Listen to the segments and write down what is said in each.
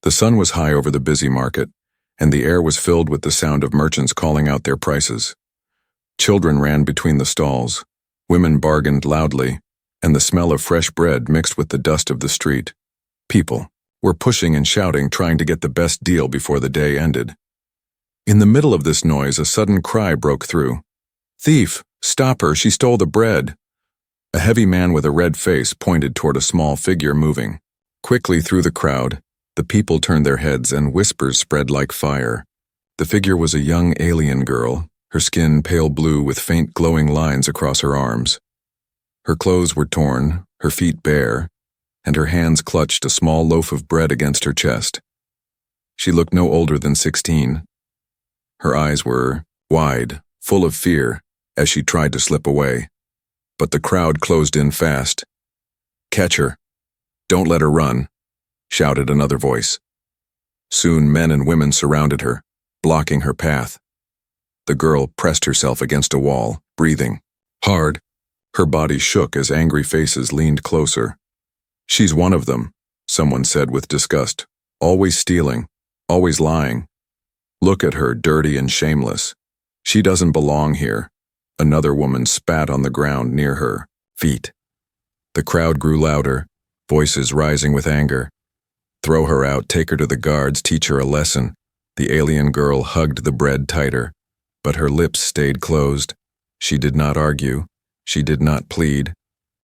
The sun was high over the busy market, and the air was filled with the sound of merchants calling out their prices. Children ran between the stalls, women bargained loudly, and the smell of fresh bread mixed with the dust of the street. People were pushing and shouting, trying to get the best deal before the day ended. In the middle of this noise, a sudden cry broke through. "Thief! Stop her! She stole the bread!" A heavy man with a red face pointed toward a small figure moving. Quickly through the crowd, the people turned their heads and whispers spread like fire. The figure was a young alien girl, her skin pale blue with faint glowing lines across her arms. Her clothes were torn, her feet bare, and her hands clutched a small loaf of bread against her chest. She looked no older than 16. Her eyes were wide, full of fear, as she tried to slip away. But the crowd closed in fast. "Catch her! Don't let her run!" shouted another voice. Soon men and women surrounded her, blocking her path. The girl pressed herself against a wall, breathing hard. Her body shook as angry faces leaned closer. "She's one of them," someone said with disgust. "Always stealing, always lying. Look at her, dirty and shameless. She doesn't belong here." Another woman spat on the ground near her feet. The crowd grew louder, voices rising with anger. "Throw her out, take her to the guards, teach her a lesson." The alien girl hugged the bread tighter, but her lips stayed closed. She did not argue. She did not plead.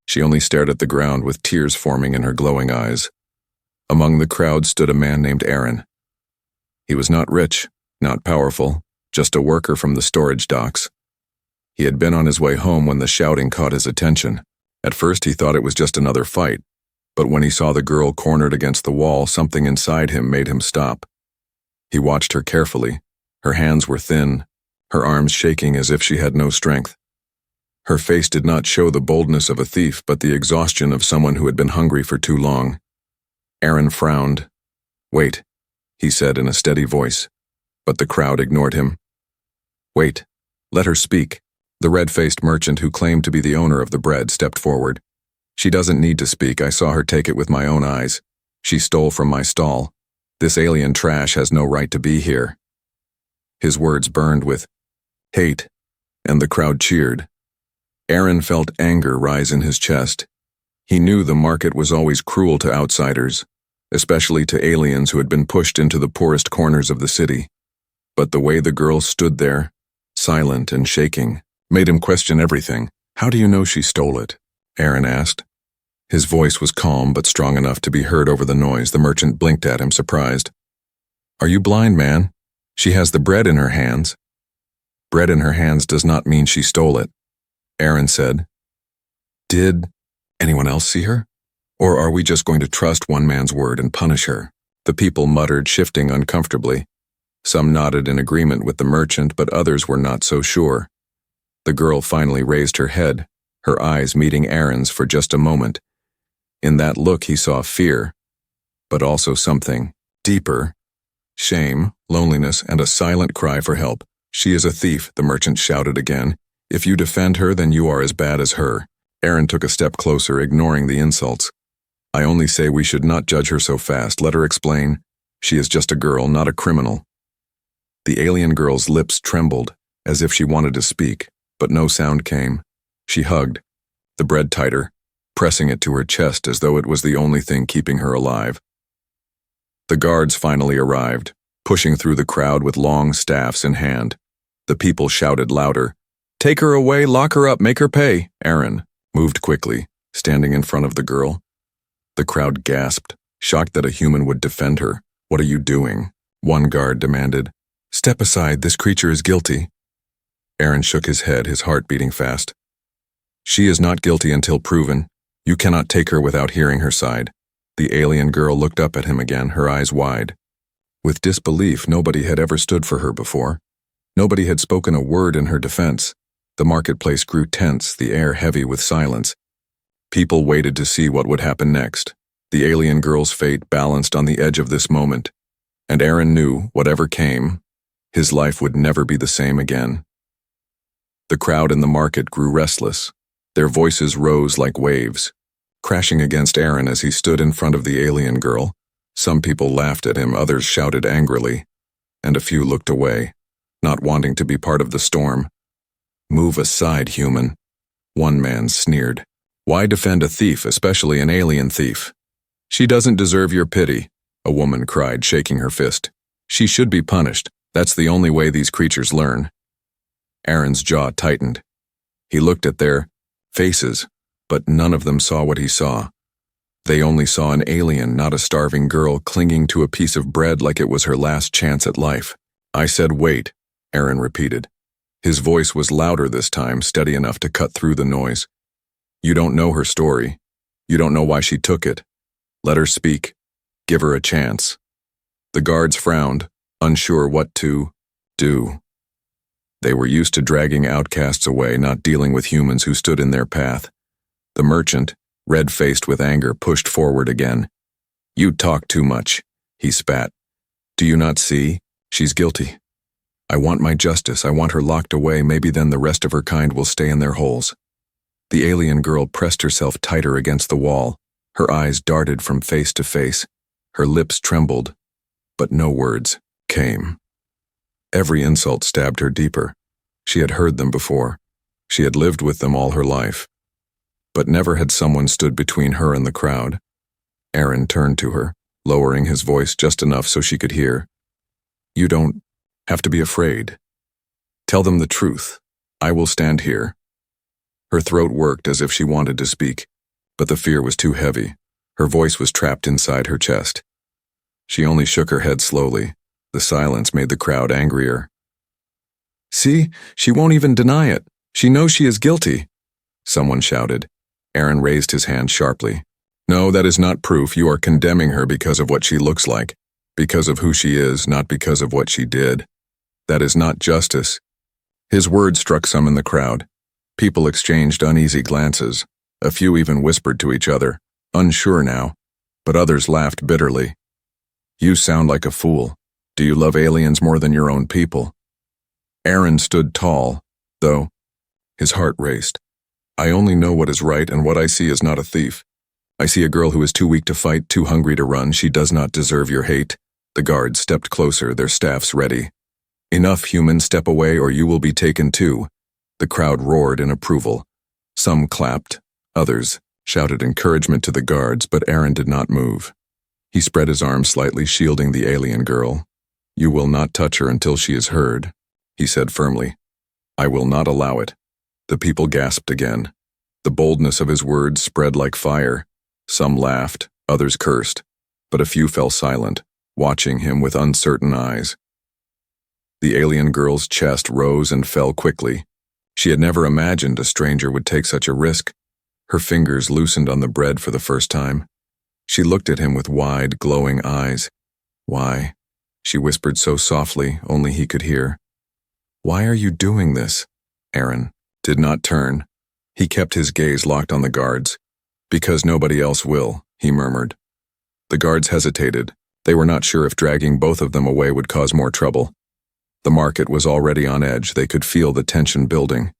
She only stared at the ground with tears forming in her glowing eyes. Among the crowd stood a man named Aaron. He was not rich, not powerful, just a worker from the storage docks. He had been on his way home when the shouting caught his attention. At first he thought it was just another fight, but when he saw the girl cornered against the wall, something inside him made him stop. He watched her carefully. Her hands were thin, her arms shaking as if she had no strength. Her face did not show the boldness of a thief, but the exhaustion of someone who had been hungry for too long. Aaron frowned. "Wait," he said in a steady voice, but the crowd ignored him. "Wait, let her speak." The red-faced merchant who claimed to be the owner of the bread stepped forward. "She doesn't need to speak. I saw her take it with my own eyes. She stole from my stall. This alien trash has no right to be here." His words burned with hate, and the crowd cheered. Aaron felt anger rise in his chest. He knew the market was always cruel to outsiders, especially to aliens who had been pushed into the poorest corners of the city. But the way the girl stood there, silent and shaking, made him question everything. "How do you know she stole it?" Aaron asked. His voice was calm but strong enough to be heard over the noise. The merchant blinked at him, surprised. "Are you blind, man? She has the bread in her hands." "Bread in her hands does not mean she stole it," Aaron said. "Did anyone else see her? Or are we just going to trust one man's word and punish her?" The people muttered, shifting uncomfortably. Some nodded in agreement with the merchant, but others were not so sure. The girl finally raised her head, her eyes meeting Aaron's for just a moment. In that look he saw fear, but also something deeper: shame, loneliness, and a silent cry for help. "She is a thief," the merchant shouted again. "If you defend her, then you are as bad as her." Aaron took a step closer, ignoring the insults. "I only say we should not judge her so fast. Let her explain. She is just a girl, not a criminal." The alien girl's lips trembled, as if she wanted to speak, but no sound came. She hugged the bread tighter, pressing it to her chest as though it was the only thing keeping her alive. The guards finally arrived, pushing through the crowd with long staffs in hand. The people shouted louder. "Take her away, lock her up, make her pay." Aaron moved quickly, standing in front of the girl. The crowd gasped, shocked that a human would defend her. "What are you doing?" one guard demanded. "Step aside, this creature is guilty." Aaron shook his head, his heart beating fast. "She is not guilty until proven. You cannot take her without hearing her side." The alien girl looked up at him again, her eyes wide. With disbelief, nobody had ever stood for her before. Nobody had spoken a word in her defense. The marketplace grew tense, the air heavy with silence. People waited to see what would happen next. The alien girl's fate balanced on the edge of this moment, and Aaron knew, whatever came, his life would never be the same again. The crowd in the market grew restless. Their voices rose like waves, crashing against Aaron as he stood in front of the alien girl. Some people laughed at him, others shouted angrily, and a few looked away, not wanting to be part of the storm. "Move aside, human," one man sneered. "Why defend a thief, especially an alien thief?" "She doesn't deserve your pity," a woman cried, shaking her fist. "She should be punished. That's the only way these creatures learn." Aaron's jaw tightened. He looked at their faces, but none of them saw what he saw. They only saw an alien, not a starving girl clinging to a piece of bread like it was her last chance at life. "I said wait," Aaron repeated. His voice was louder this time, steady enough to cut through the noise. "You don't know her story. You don't know why she took it. Let her speak. Give her a chance." The guards frowned, unsure what to do. They were used to dragging outcasts away, not dealing with humans who stood in their path. The merchant, red-faced with anger, pushed forward again. "You talk too much," he spat. "Do you not see? She's guilty. I want my justice. I want her locked away. Maybe then the rest of her kind will stay in their holes." The alien girl pressed herself tighter against the wall. Her eyes darted from face to face. Her lips trembled, but no words came. Every insult stabbed her deeper. She had heard them before. She had lived with them all her life. But never had someone stood between her and the crowd. Aaron turned to her, lowering his voice just enough so she could hear. "You don't have to be afraid. Tell them the truth. I will stand here." Her throat worked as if she wanted to speak, but the fear was too heavy. Her voice was trapped inside her chest. She only shook her head slowly. The silence made the crowd angrier. "See, she won't even deny it. She knows she is guilty," someone shouted. Aaron raised his hand sharply. "No, that is not proof. You are condemning her because of what she looks like, because of who she is, not because of what she did. That is not justice." His words struck some in the crowd. People exchanged uneasy glances. A few even whispered to each other, unsure now, but others laughed bitterly. "You sound like a fool. Do you love aliens more than your own people?" Aaron stood tall, though. His heart raced. "I only know what is right, and what I see is not a thief. I see a girl who is too weak to fight, too hungry to run. She does not deserve your hate." The guards stepped closer, their staffs ready. "Enough, human, step away or you will be taken too." The crowd roared in approval. Some clapped, others shouted encouragement to the guards, but Aaron did not move. He spread his arms slightly, shielding the alien girl. "You will not touch her until she is heard," he said firmly. "I will not allow it." The people gasped again. The boldness of his words spread like fire. Some laughed, others cursed, but a few fell silent, watching him with uncertain eyes. The alien girl's chest rose and fell quickly. She had never imagined a stranger would take such a risk. Her fingers loosened on the bread for the first time. She looked at him with wide, glowing eyes. "Why?" she whispered so softly, only he could hear. "Why are you doing this?" Aaron did not turn. He kept his gaze locked on the guards. "Because nobody else will," he murmured. The guards hesitated. They were not sure if dragging both of them away would cause more trouble. The market was already on edge. They could feel the tension building.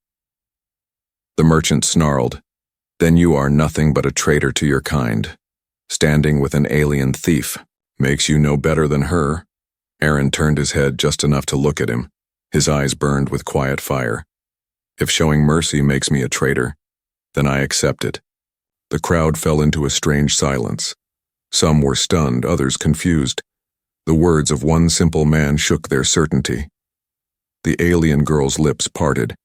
The merchant snarled, "Then you are nothing but a traitor to your kind. Standing with an alien thief makes you no better than her." Aaron turned his head just enough to look at him. His eyes burned with quiet fire. "If showing mercy makes me a traitor, then I accept it." The crowd fell into a strange silence. Some were stunned, others confused. The words of one simple man shook their certainty. The alien girl's lips parted,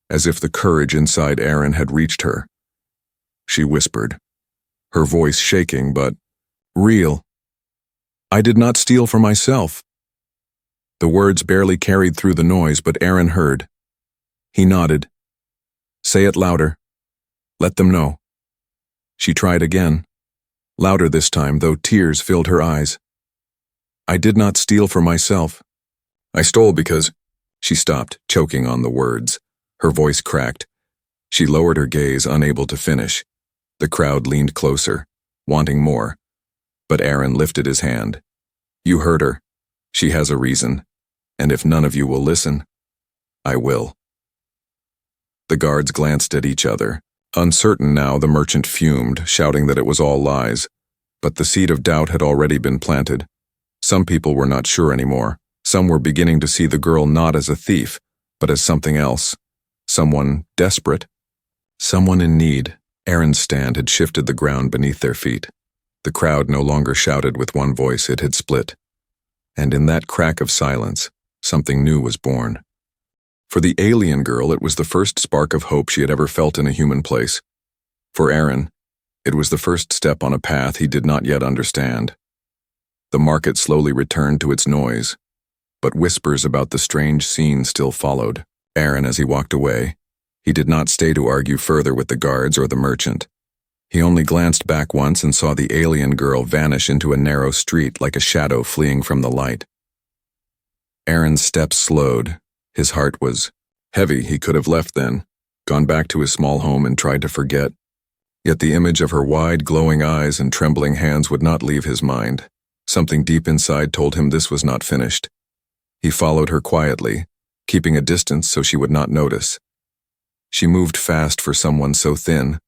as if the courage inside Aaron had reached her. She whispered, her voice shaking but real. "I did not steal for myself." The words barely carried through the noise, but Aaron heard. He nodded. "Say it louder. Let them know." She tried again, louder this time, though tears filled her eyes. "I did not steal for myself. I stole because—" She stopped, choking on the words. Her voice cracked. She lowered her gaze, unable to finish. The crowd leaned closer, wanting more. But Aaron lifted his hand. "You heard her. She has a reason. And if none of you will listen, I will." The guards glanced at each other. Uncertain now, the merchant fumed, shouting that it was all lies. But the seed of doubt had already been planted. Some people were not sure anymore. Some were beginning to see the girl not as a thief, but as something else. Someone desperate. Someone in need. Aaron's stand had shifted the ground beneath their feet. The crowd no longer shouted with one voice, it had split. And in that crack of silence, something new was born. For the alien girl, it was the first spark of hope she had ever felt in a human place. For Aaron, it was the first step on a path he did not yet understand. The market slowly returned to its noise, but whispers about the strange scene still followed. Aaron, as he walked away, he did not stay to argue further with the guards or the merchant. He only glanced back once and saw the alien girl vanish into a narrow street like a shadow fleeing from the light. Aaron's steps slowed. His heart was heavy. He could have left then, gone back to his small home and tried to forget. Yet the image of her wide, glowing eyes and trembling hands would not leave his mind. Something deep inside told him this was not finished. He followed her quietly, keeping a distance so she would not notice. She moved fast for someone so thin,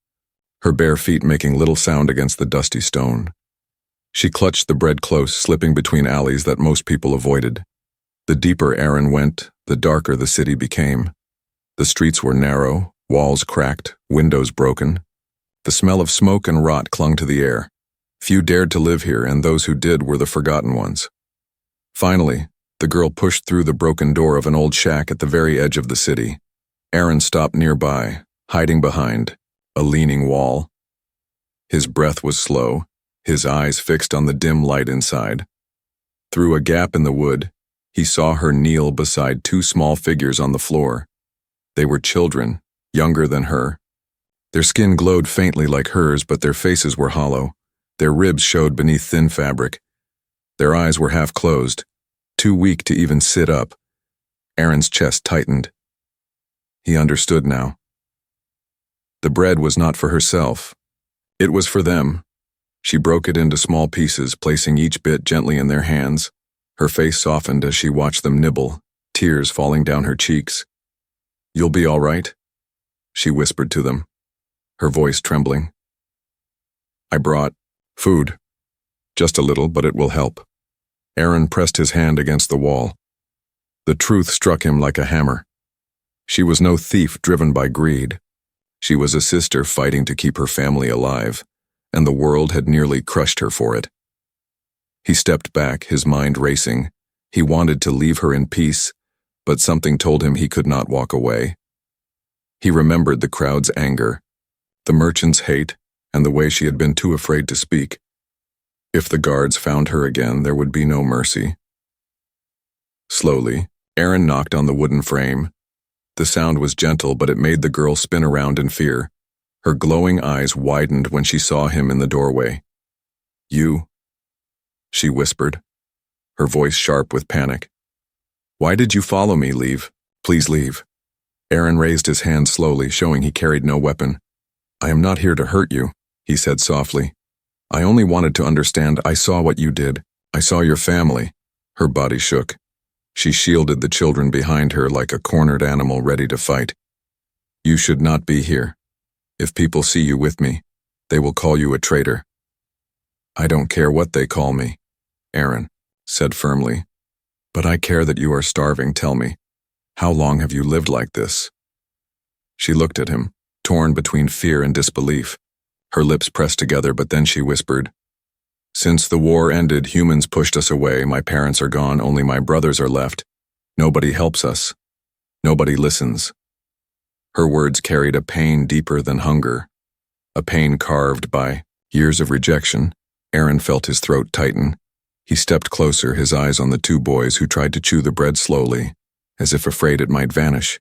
her bare feet making little sound against the dusty stone. She clutched the bread close, slipping between alleys that most people avoided. The deeper Aaron went, the darker the city became. The streets were narrow, walls cracked, windows broken. The smell of smoke and rot clung to the air. Few dared to live here, and those who did were the forgotten ones. Finally, the girl pushed through the broken door of an old shack at the very edge of the city. Aaron stopped nearby, hiding behind a leaning wall. His breath was slow, his eyes fixed on the dim light inside. Through a gap in the wood, he saw her kneel beside two small figures on the floor. They were children, younger than her. Their skin glowed faintly like hers, but their faces were hollow. Their ribs showed beneath thin fabric. Their eyes were half closed, too weak to even sit up. Aaron's chest tightened. He understood now. The bread was not for herself. It was for them. She broke it into small pieces, placing each bit gently in their hands. Her face softened as she watched them nibble, tears falling down her cheeks. "You'll be all right?" she whispered to them, her voice trembling. "I brought food. Just a little, but it will help." Aaron pressed his hand against the wall. The truth struck him like a hammer. She was no thief driven by greed. She was a sister fighting to keep her family alive, and the world had nearly crushed her for it. He stepped back, his mind racing. He wanted to leave her in peace, but something told him he could not walk away. He remembered the crowd's anger, the merchant's hate, and the way she had been too afraid to speak. If the guards found her again, there would be no mercy. Slowly, Aaron knocked on the wooden frame. The sound was gentle, but it made the girl spin around in fear. Her glowing eyes widened when she saw him in the doorway. "You?" she whispered, her voice sharp with panic. "Why did you follow me? Leave. Please leave." Aaron raised his hand slowly, showing he carried no weapon. "I am not here to hurt you," he said softly. "I only wanted to understand. I saw what you did. I saw your family." Her body shook. She shielded the children behind her like a cornered animal ready to fight. "You should not be here. If people see you with me, they will call you a traitor." "I don't care what they call me," Aaron said firmly. "But I care that you are starving. Tell me, how long have you lived like this?" She looked at him, torn between fear and disbelief. Her lips pressed together, but then she whispered, "Since the war ended, humans pushed us away. My parents are gone, only my brothers are left. Nobody helps us. Nobody listens." Her words carried a pain deeper than hunger, a pain carved by years of rejection. Aaron felt his throat tighten. He stepped closer, his eyes on the two boys who tried to chew the bread slowly, as if afraid it might vanish.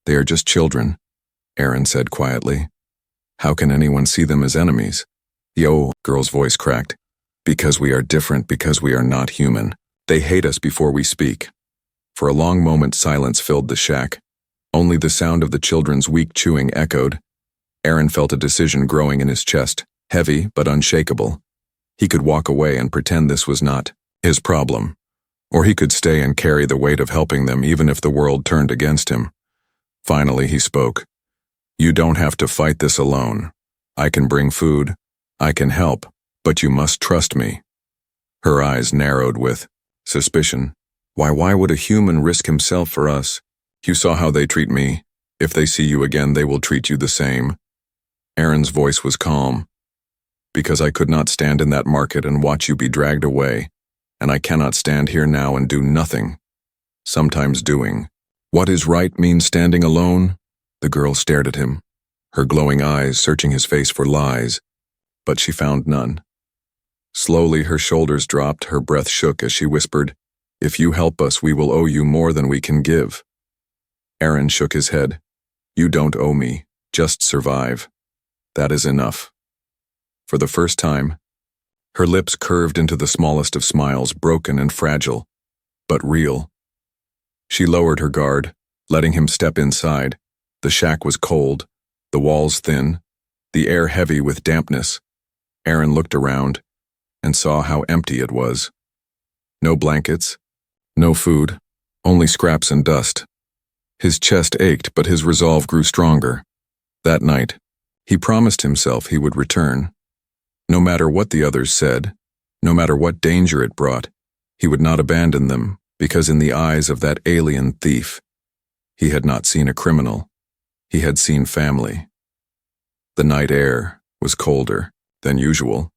"They are just children," Aaron said quietly. "How can anyone see them as enemies?" The girl's voice cracked. "Because we are different, because we are not human. They hate us before we speak." For a long moment, silence filled the shack. Only the sound of the children's weak chewing echoed. Aaron felt a decision growing in his chest, heavy but unshakable. He could walk away and pretend this was not his problem, or he could stay and carry the weight of helping them even if the world turned against him. Finally, he spoke. "You don't have to fight this alone. I can bring food. I can help, But you must trust me. Her eyes narrowed with suspicion. Why would a human risk himself for us? You saw how they treat me. If they see you again, they will treat you the same. Aaron's voice was calm. Because I could not stand in that market and watch you be dragged away, and I cannot stand here now and do nothing. Sometimes doing. What is right means standing alone? The girl stared at him, her glowing eyes searching his face for lies, but she found none. Slowly her shoulders dropped, her breath shook as she whispered, "If you help us, we will owe you more than we can give." Aaron shook his head. "You don't owe me, just survive. That is enough." For the first time, her lips curved into the smallest of smiles, broken and fragile, but real. She lowered her guard, letting him step inside. The shack was cold, the walls thin, the air heavy with dampness. Aaron looked around and saw how empty it was. No blankets, no food, only scraps and dust. His chest ached, but his resolve grew stronger. That night, he promised himself he would return. No matter what the others said, no matter what danger it brought, he would not abandon them, because in the eyes of that alien thief, he had not seen a criminal. He had seen family. The night air was colder than usual.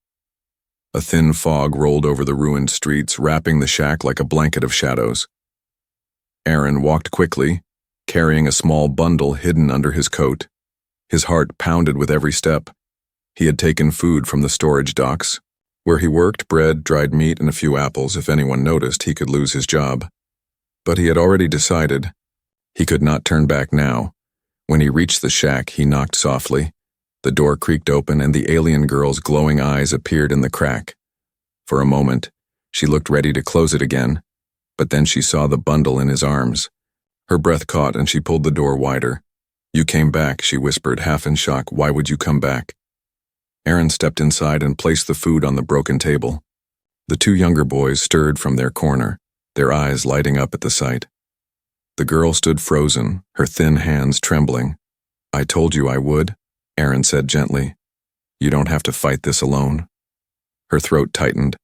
A thin fog rolled over the ruined streets, wrapping the shack like a blanket of shadows. Aaron walked quickly, carrying a small bundle hidden under his coat. His heart pounded with every step. He had taken food from the storage docks, where he worked: bread, dried meat, and a few apples. If anyone noticed, he could lose his job. But he had already decided he could not turn back now. When he reached the shack, he knocked softly. The door creaked open, and the alien girl's glowing eyes appeared in the crack. For a moment, she looked ready to close it again, but then she saw the bundle in his arms. Her breath caught, and she pulled the door wider. "You came back," she whispered, half in shock. "Why would you come back?" Aaron stepped inside and placed the food on the broken table. The two younger boys stirred from their corner, their eyes lighting up at the sight. The girl stood frozen, her thin hands trembling. "I told you I would," Aaron said gently. "You don't have to fight this alone." Her throat tightened.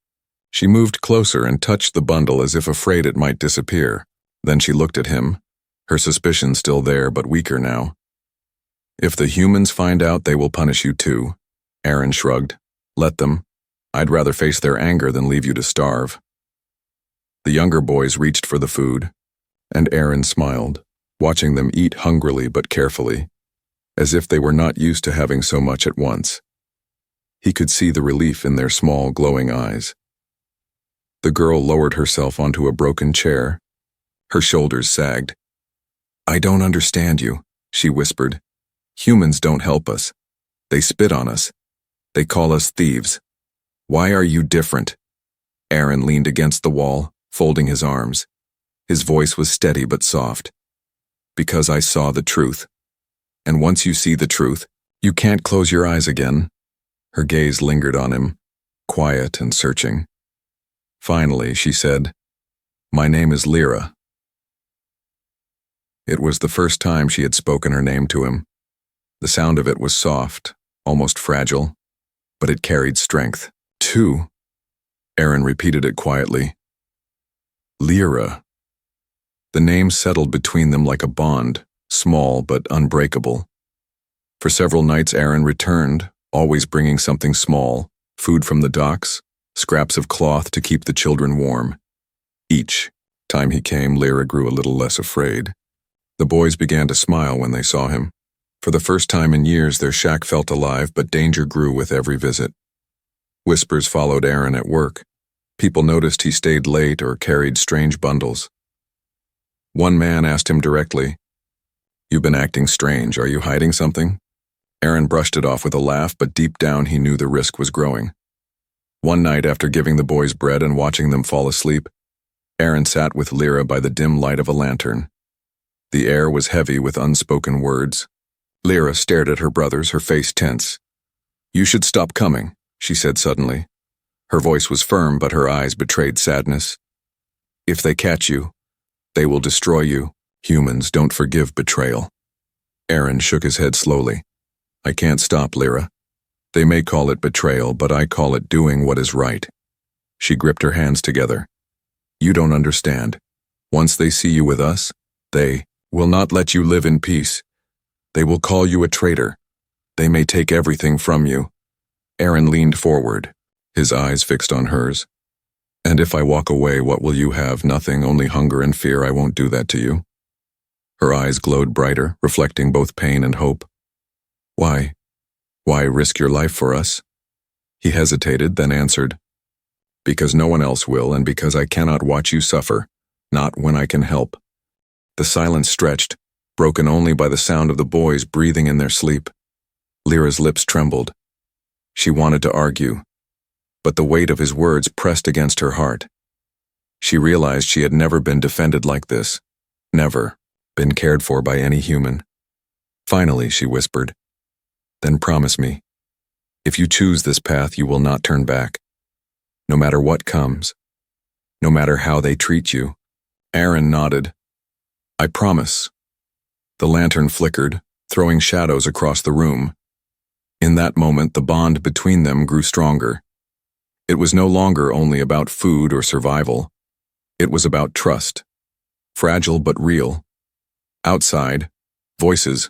She moved closer and touched the bundle as if afraid it might disappear. Then she looked at him, her suspicion still there but weaker now. "If the humans find out, they will punish you too." Aaron shrugged. "Let them. I'd rather face their anger than leave you to starve." The younger boys reached for the food, and Aaron smiled, watching them eat hungrily but carefully, as if they were not used to having so much at once. He could see the relief in their small, glowing eyes. The girl lowered herself onto a broken chair. Her shoulders sagged. "I don't understand you," she whispered. "Humans don't help us. They spit on us. They call us thieves. Why are you different?" Aaron leaned against the wall, folding his arms. His voice was steady but soft. "Because I saw the truth. And once you see the truth, you can't close your eyes again." Her gaze lingered on him, quiet and searching. Finally, she said, "My name is Lyra." It was the first time she had spoken her name to him. The sound of it was soft, almost fragile, but it carried strength. "Too." Aaron repeated it quietly. "Lyra." The name settled between them like a bond, small but unbreakable. For several nights Aaron returned, always bringing something small: food from the docks, scraps of cloth to keep the children warm. Each time he came, Lyra grew a little less afraid. The boys began to smile when they saw him. For the first time in years, their shack felt alive, but danger grew with every visit. Whispers followed Aaron at work. People noticed he stayed late or carried strange bundles. One man asked him directly, "You've been acting strange. Are you hiding something?" Aaron brushed it off with a laugh, but deep down he knew the risk was growing. One night, after giving the boys bread and watching them fall asleep, Aaron sat with Lyra by the dim light of a lantern. The air was heavy with unspoken words. Lyra stared at her brothers, her face tense. "You should stop coming," she said suddenly. Her voice was firm, but her eyes betrayed sadness. "If they catch you, they will destroy you. Humans don't forgive betrayal." Aaron shook his head slowly. "I can't stop, Lyra. They may call it betrayal, but I call it doing what is right. She gripped her hands together. You don't understand. Once they see you with us, they will not let you live in peace. They will call you a traitor. They may take everything from you. Aaron leaned forward, his eyes fixed on hers. And if I walk away, what will you have? Nothing, only hunger and fear. I won't do that to you. Her eyes glowed brighter, reflecting both pain and hope. Why? Why risk your life for us? He hesitated, then answered, Because no one else will, and because I cannot watch you suffer, not when I can help. The silence stretched, broken only by the sound of the boys breathing in their sleep. Lyra's lips trembled. She wanted to argue, but the weight of his words pressed against her heart. She realized she had never been defended like this, never been cared for by any human. Finally, she whispered, Then promise me, if you choose this path, you will not turn back. No matter what comes, no matter how they treat you. Aaron nodded. I promise. The lantern flickered, throwing shadows across the room. In that moment, the bond between them grew stronger. It was no longer only about food or survival. It was about trust, fragile but real. Outside, voices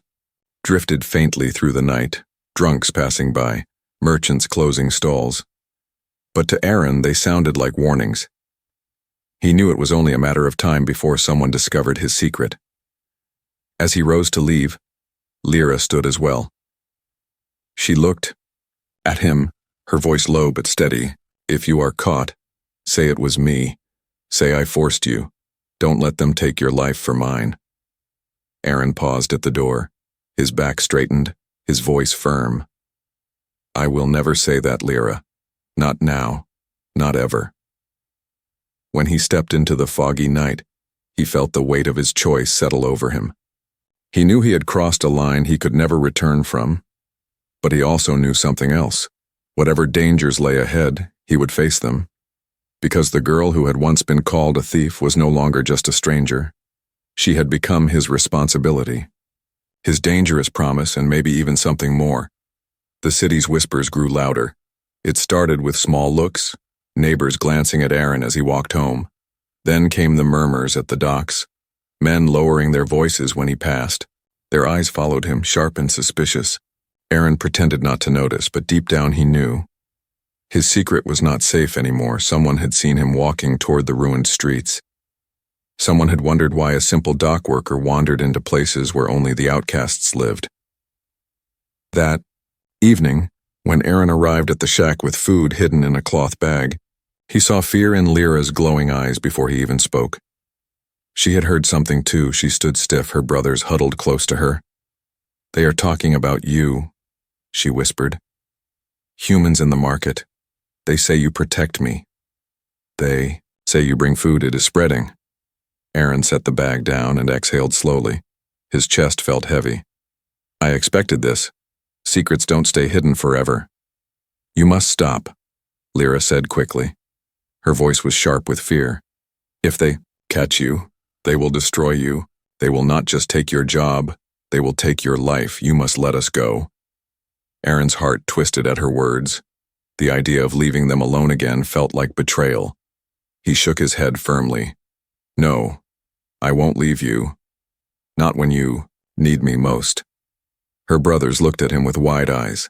drifted faintly through the night, drunks passing by, merchants closing stalls. But to Aaron, they sounded like warnings. He knew it was only a matter of time before someone discovered his secret. As he rose to leave, Lyra stood as well. She looked at him, her voice low but steady. If you are caught, say it was me. Say I forced you. Don't let them take your life for mine. Aaron paused at the door, his back straightened, his voice firm. I will never say that, Lyra. Not now. Not ever. When he stepped into the foggy night, he felt the weight of his choice settle over him. He knew he had crossed a line he could never return from, but he also knew something else. Whatever dangers lay ahead, he would face them. Because the girl who had once been called a thief was no longer just a stranger. She had become his responsibility, his dangerous promise, and maybe even something more. The city's whispers grew louder. It started with small looks, neighbors glancing at Aaron as he walked home. Then came the murmurs at the docks, men lowering their voices when he passed. Their eyes followed him, sharp and suspicious. Aaron pretended not to notice, but deep down he knew. His secret was not safe anymore. Someone had seen him walking toward the ruined streets. Someone had wondered why a simple dock worker wandered into places where only the outcasts lived. That evening, when Aaron arrived at the shack with food hidden in a cloth bag, he saw fear in Lyra's glowing eyes before he even spoke. She had heard something too. She stood stiff, her brothers huddled close to her. They are talking about you, she whispered. Humans in the market. They say you protect me. They say you bring food. It is spreading. Aaron set the bag down and exhaled slowly. His chest felt heavy. I expected this. Secrets don't stay hidden forever. You must stop, Lyra said quickly. Her voice was sharp with fear. If they catch you, they will destroy you. They will not just take your job, they will take your life. You must let us go. Aaron's heart twisted at her words. The idea of leaving them alone again felt like betrayal. He shook his head firmly. No, I won't leave you. Not when you need me most. Her brothers looked at him with wide eyes.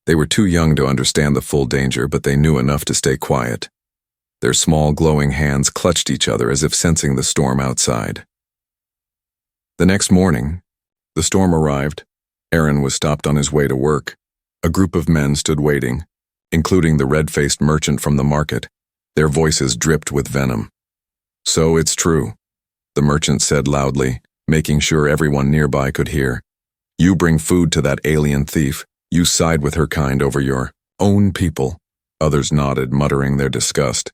They were too young to understand the full danger, but they knew enough to stay quiet. Their small, glowing hands clutched each other as if sensing the storm outside. The next morning, the storm arrived. Aaron was stopped on his way to work. A group of men stood waiting, including the red-faced merchant from the market. Their voices dripped with venom. So it's true, the merchant said loudly, making sure everyone nearby could hear. You bring food to that alien thief. You side with her kind over your own people. Others nodded, muttering their disgust.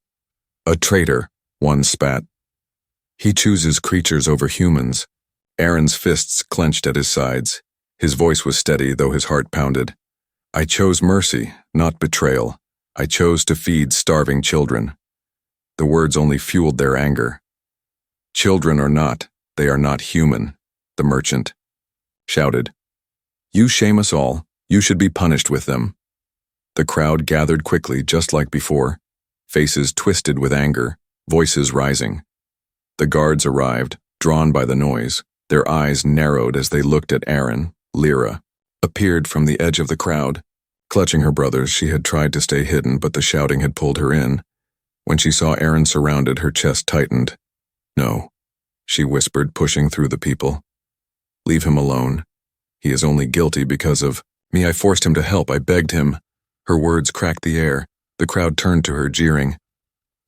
A traitor, one spat. He chooses creatures over humans. Aaron's fists clenched at his sides. His voice was steady, though his heart pounded. I chose mercy, not betrayal. I chose to feed starving children. The words only fueled their anger. Children or not, they are not human, the merchant shouted. You shame us all. You should be punished with them. The crowd gathered quickly, just like before, faces twisted with anger, voices rising. The guards arrived, drawn by the noise, their eyes narrowed as they looked at Aaron. Lyra appeared from the edge of the crowd. Clutching her brothers, she had tried to stay hidden, but the shouting had pulled her in. When she saw Aaron surrounded, her chest tightened. "No," she whispered, pushing through the people. "Leave him alone. He is only guilty because of me. I forced him to help. I begged him." Her words cracked the air. The crowd turned to her, jeering.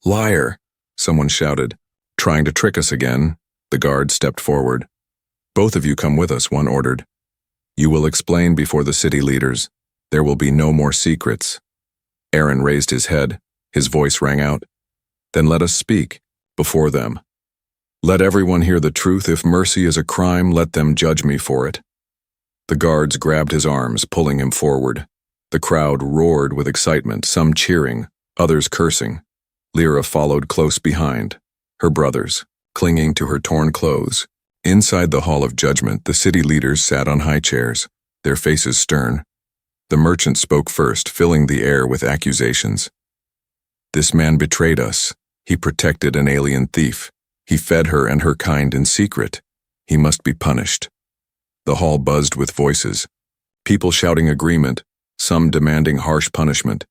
"Liar!" someone shouted. "Trying to trick us again?" The guard stepped forward. "Both of you come with us," one ordered. "You will explain before the city leaders. There will be no more secrets." Aaron raised his head. His voice rang out. "Then let us speak, before them. Let everyone hear the truth. If mercy is a crime, let them judge me for it." The guards grabbed his arms, pulling him forward. The crowd roared with excitement, some cheering, others cursing. Lyra followed close behind, her brothers, clinging to her torn clothes. Inside the Hall of Judgment, the city leaders sat on high chairs, their faces stern. The merchant spoke first, filling the air with accusations. "This man betrayed us. He protected an alien thief. He fed her and her kind in secret. He must be punished." The hall buzzed with voices, people shouting agreement, some demanding harsh punishment.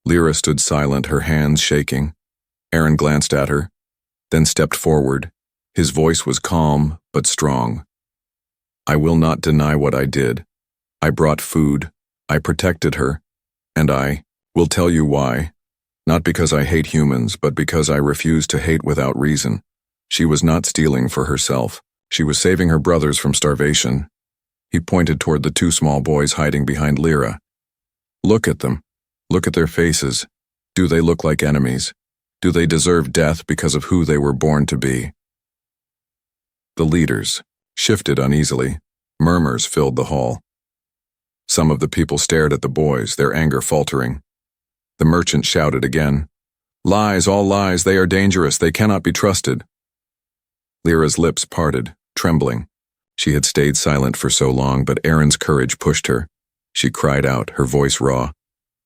Lyra stood silent, her hands shaking. Aaron glanced at her, then stepped forward. His voice was calm but strong. "I will not deny what I did. I brought food. I protected her. And I will tell you why. Not because I hate humans, but because I refuse to hate without reason. She was not stealing for herself. She was saving her brothers from starvation." He pointed toward the two small boys hiding behind Lyra. "Look at them. Look at their faces. Do they look like enemies? Do they deserve death because of who they were born to be?" The leaders shifted uneasily. Murmurs filled the hall. Some of the people stared at the boys, their anger faltering. The merchant shouted again, "Lies, all lies. They are dangerous. They cannot be trusted." Lyra's lips parted, trembling. She had stayed silent for so long, but Aaron's courage pushed her. She cried out, her voice raw.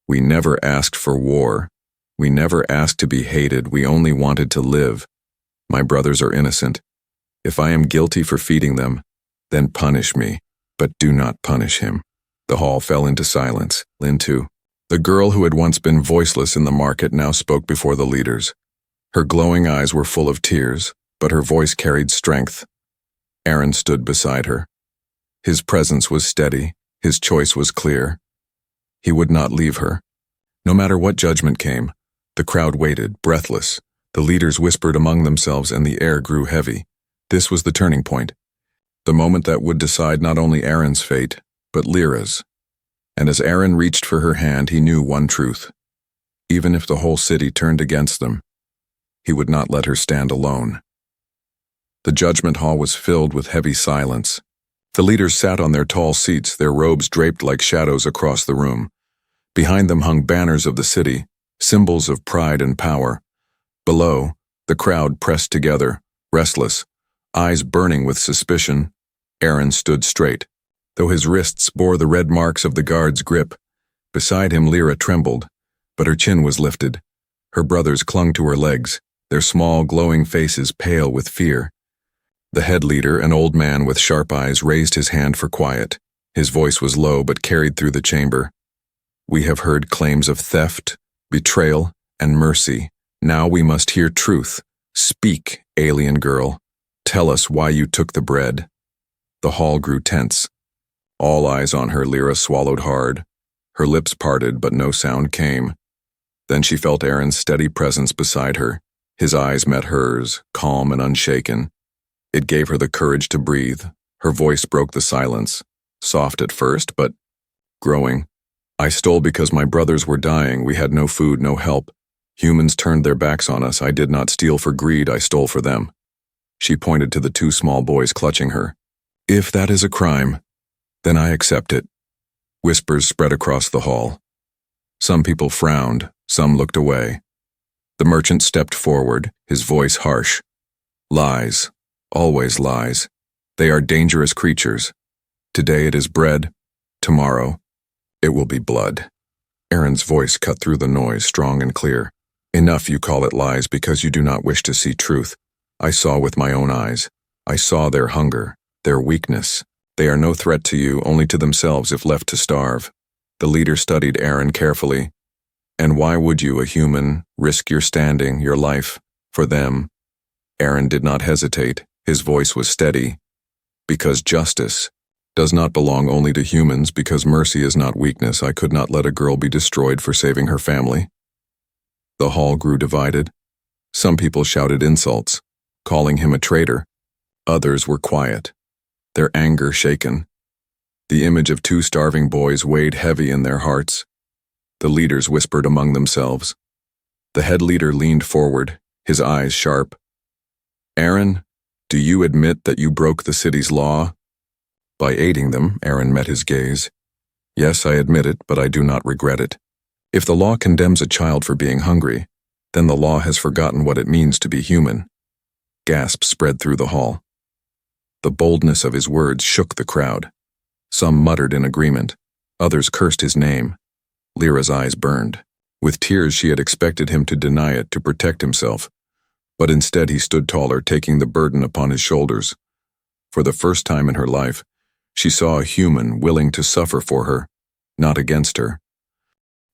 "We never asked for war. We never asked to be hated. We only wanted to live. My brothers are innocent. If I am guilty for feeding them, then punish me, but do not punish him." The hall fell into silence. The girl who had once been voiceless in the market now spoke before the leaders. Her glowing eyes were full of tears, but her voice carried strength. Aaron stood beside her. His presence was steady, his choice was clear. He would not leave her. No matter what judgment came, the crowd waited, breathless. The leaders whispered among themselves and the air grew heavy. This was the turning point. The moment that would decide not only Aaron's fate, but Lyra's. And as Aaron reached for her hand, he knew one truth. Even if the whole city turned against them, he would not let her stand alone. The judgment hall was filled with heavy silence. The leaders sat on their tall seats, their robes draped like shadows across the room. Behind them hung banners of the city, symbols of pride and power. Below, the crowd pressed together, restless, eyes burning with suspicion. Aaron stood straight, though his wrists bore the red marks of the guard's grip. Beside him, Lyra trembled, but her chin was lifted. Her brothers clung to her legs, their small, glowing faces pale with fear. The head leader, an old man with sharp eyes, raised his hand for quiet. His voice was low but carried through the chamber. "We have heard claims of theft, betrayal, and mercy. Now we must hear truth. Speak, alien girl. Tell us why you took the bread." The hall grew tense. All eyes on her, Lyra swallowed hard. Her lips parted, but no sound came. Then she felt Aaron's steady presence beside her. His eyes met hers, calm and unshaken. It gave her the courage to breathe. Her voice broke the silence, soft at first, but growing. "I stole because my brothers were dying. We had no food, no help. Humans turned their backs on us. I did not steal for greed, I stole for them." She pointed to the two small boys clutching her. "If that is a crime, then I accept it." Whispers spread across the hall. Some people frowned, some looked away. The merchant stepped forward, his voice harsh. "Lies, always lies. They are dangerous creatures. Today it is bread, tomorrow it will be blood." Aaron's voice cut through the noise, strong and clear. Enough, you call it lies because you do not wish to see truth. I saw with my own eyes. I saw their hunger, their weakness. They are no threat to you, only to themselves if left to starve. The leader studied Aaron carefully. And why would you, a human, risk your standing, your life, for them? Aaron did not hesitate. His voice was steady. Because justice does not belong only to humans, because mercy is not weakness. I could not let a girl be destroyed for saving her family. The hall grew divided. Some people shouted insults, calling him a traitor. Others were quiet, their anger shaken. The image of two starving boys weighed heavy in their hearts. The leaders whispered among themselves. The head leader leaned forward, his eyes sharp. Aaron, do you admit that you broke the city's law? By aiding them, Aaron met his gaze. Yes, I admit it, but I do not regret it. If the law condemns a child for being hungry, then the law has forgotten what it means to be human. Gasps spread through the hall. The boldness of his words shook the crowd. Some muttered in agreement. Others cursed his name. Lyra's eyes burned. With tears, she had expected him to deny it to protect himself. But instead he stood taller, taking the burden upon his shoulders. For the first time in her life, she saw a human willing to suffer for her, not against her.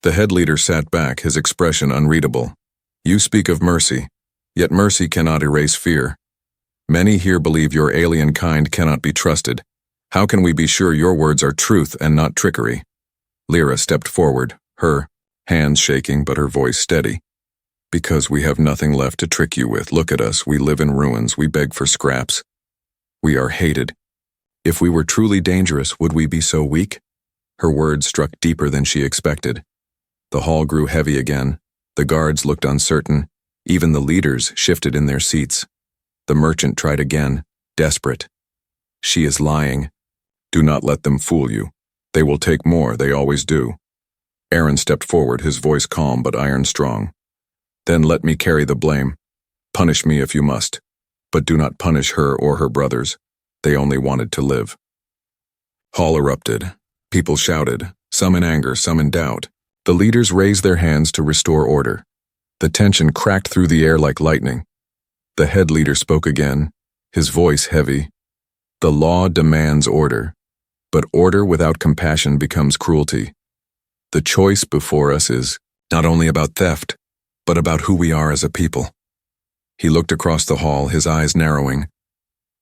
The head leader sat back, his expression unreadable. You speak of mercy, yet mercy cannot erase fear. Many here believe your alien kind cannot be trusted. How can we be sure your words are truth and not trickery? Lyra stepped forward, her hands shaking but her voice steady. Because we have nothing left to trick you with. Look at us, we live in ruins, we beg for scraps. We are hated. If we were truly dangerous, would we be so weak? Her words struck deeper than she expected. The hall grew heavy again. The guards looked uncertain. Even the leaders shifted in their seats. The merchant tried again, desperate. She is lying. Do not let them fool you. They will take more, they always do. Aaron stepped forward, his voice calm but iron strong. Then let me carry the blame. Punish me if you must. But do not punish her or her brothers. They only wanted to live. Hall erupted. People shouted, some in anger, some in doubt. The leaders raised their hands to restore order. The tension cracked through the air like lightning. The head leader spoke again, his voice heavy. The law demands order, but order without compassion becomes cruelty. The choice before us is not only about theft, but about who we are as a people. He looked across the hall, his eyes narrowing.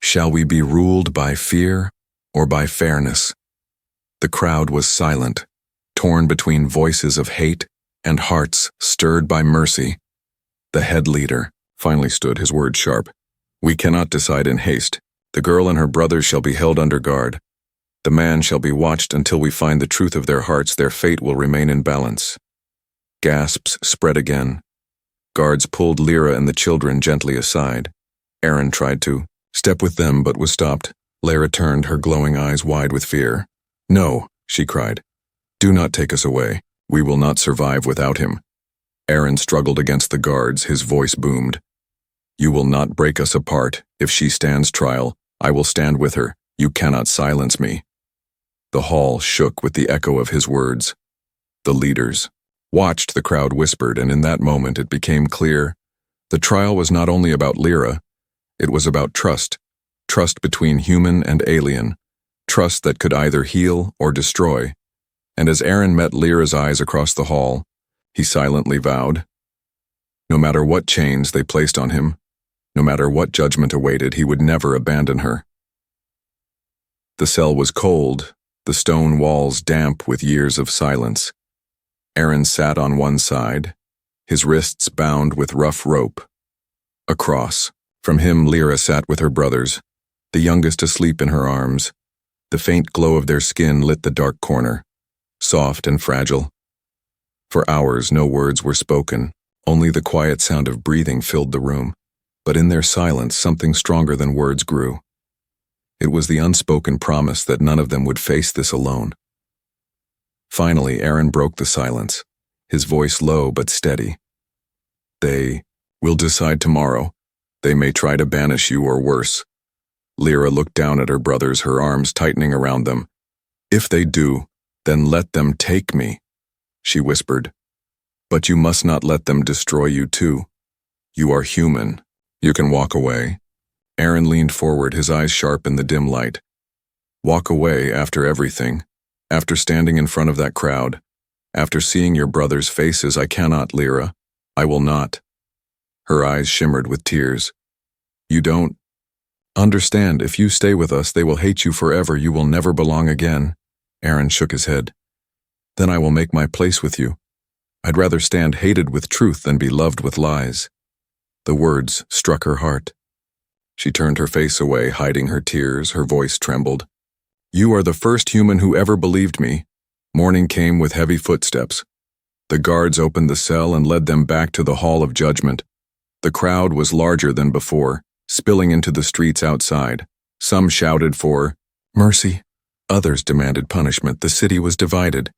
Shall we be ruled by fear or by fairness? The crowd was silent, torn between voices of hate and hearts stirred by mercy. The head leader finally stood, his words sharp. We cannot decide in haste. The girl and her brothers shall be held under guard. The man shall be watched until we find the truth of their hearts. Their fate will remain in balance. Gasps spread again. Guards pulled Lyra and the children gently aside. Aaron tried to step with them but was stopped. Lyra turned, her glowing eyes wide with fear. No, she cried. Do not take us away. We will not survive without him. Aaron struggled against the guards, his voice boomed. You will not break us apart. If she stands trial, I will stand with her. You cannot silence me. The hall shook with the echo of his words. The leaders watched, the crowd whispered, and in that moment it became clear. The trial was not only about Lyra, it was about trust. Trust between human and alien. Trust that could either heal or destroy. And as Aaron met Lyra's eyes across the hall, he silently vowed, no matter what chains they placed on him, no matter what judgment awaited, he would never abandon her. The cell was cold, the stone walls damp with years of silence. Aaron sat on one side, his wrists bound with rough rope. Across from him, Lyra sat with her brothers, the youngest asleep in her arms. The faint glow of their skin lit the dark corner, soft and fragile. For hours, no words were spoken, only the quiet sound of breathing filled the room. But in their silence, something stronger than words grew. It was the unspoken promise that none of them would face this alone. Finally, Aaron broke the silence, his voice low but steady. They will decide tomorrow. They may try to banish you or worse. Lyra looked down at her brothers, her arms tightening around them. If they do, then let them take me. she whispered. But you must not let them destroy you too. You are human. You can walk away. Aaron leaned forward, his eyes sharp in the dim light. Walk away after everything. After standing in front of that crowd. After seeing your brothers' faces, I cannot, Lyra. I will not. Her eyes shimmered with tears. You don't understand. If you stay with us, they will hate you forever. You will never belong again. Aaron shook his head. Then I will make my place with you. I'd rather stand hated with truth than be loved with lies. The words struck her heart. She turned her face away, hiding her tears. Her voice trembled. You are the first human who ever believed me. Morning came with heavy footsteps. The guards opened the cell and led them back to the hall of judgment. The crowd was larger than before, spilling into the streets outside. Some shouted for mercy. Others demanded punishment. The city was divided.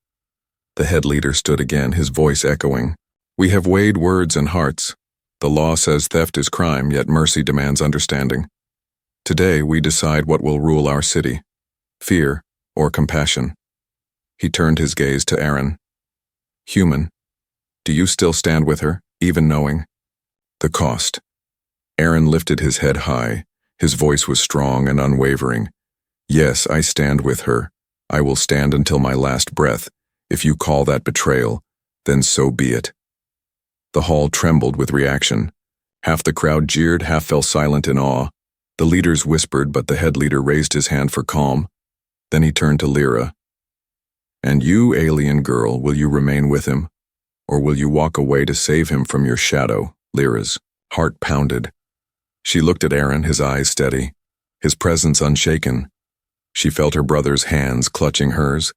The head leader stood again, his voice echoing. We have weighed words and hearts. The law says theft is crime, yet mercy demands understanding. Today we decide what will rule our city, fear or compassion. He turned his gaze to Aaron. Human, do you still stand with her, even knowing the cost? Aaron lifted his head high. His voice was strong and unwavering. Yes, I stand with her. I will stand until my last breath. If you call that betrayal, then so be it. The hall trembled with reaction. Half the crowd jeered, half fell silent in awe. The leaders whispered, but the head leader raised his hand for calm. Then he turned to Lyra. And you, alien girl, will you remain with him? Or will you walk away to save him from your shadow? Lyra's heart pounded. She looked at Aaron, his eyes steady, his presence unshaken. She felt her brother's hands clutching hers.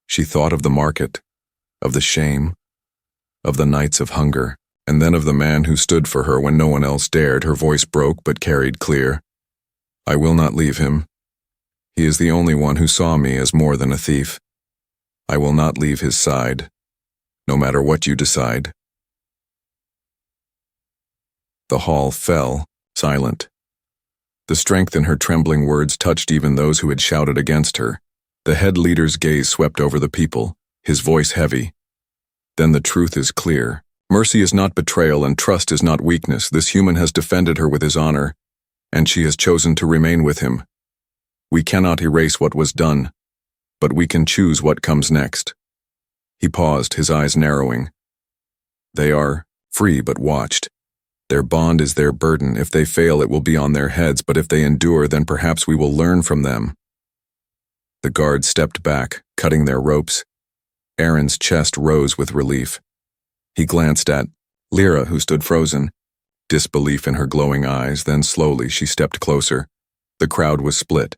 She thought of the market, of the shame, of the nights of hunger, and then of the man who stood for her when no one else dared. Her voice broke but carried clear. I will not leave him. He is the only one who saw me as more than a thief. I will not leave his side, no matter what you decide. The hall fell, silent. The strength in her trembling words touched even those who had shouted against her. The head leader's gaze swept over the people, his voice heavy. Then the truth is clear. Mercy is not betrayal and trust is not weakness. This human has defended her with his honor, and she has chosen to remain with him. We cannot erase what was done, but we can choose what comes next. He paused, his eyes narrowing. They are free but watched. Their bond is their burden. If they fail, it will be on their heads, but if they endure, then perhaps we will learn from them. The guards stepped back, cutting their ropes. Aaron's chest rose with relief. He glanced at Lyra, who stood frozen, disbelief in her glowing eyes. Then slowly she stepped closer. The crowd was split.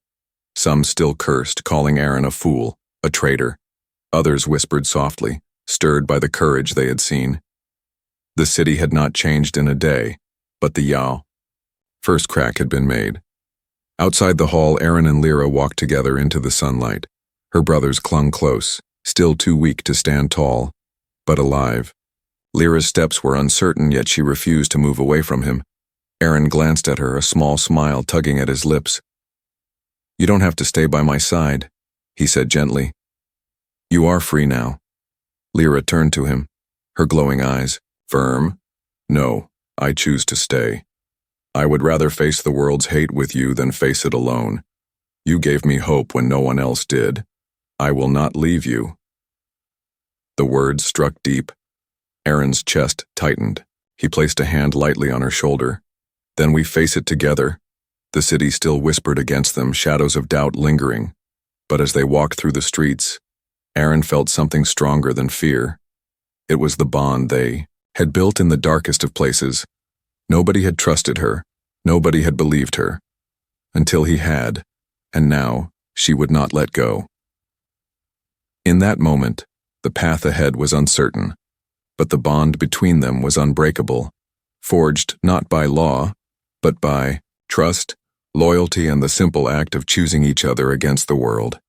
Some still cursed, calling Aaron a fool, a traitor. Others whispered softly, stirred by the courage they had seen. The city had not changed in a day, but the Yao. First crack had been made. Outside the hall, Aaron and Lyra walked together into the sunlight. Her brothers clung close, still too weak to stand tall, but alive. Lyra's steps were uncertain, yet she refused to move away from him. Aaron glanced at her, a small smile tugging at his lips. You don't have to stay by my side, he said gently. You are free now. Lyra turned to him, her glowing eyes firm. No, I choose to stay. I would rather face the world's hate with you than face it alone. You gave me hope when no one else did. I will not leave you. The words struck deep. Aaron's chest tightened. He placed a hand lightly on her shoulder. Then we face it together. The city still whispered against them, shadows of doubt lingering. But as they walked through the streets, Aaron felt something stronger than fear. It was the bond they had built in the darkest of places. Nobody had trusted her. Nobody had believed her. Until he had, and now she would not let go. In that moment, the path ahead was uncertain, but the bond between them was unbreakable, forged not by law, but by trust, loyalty, and the simple act of choosing each other against the world.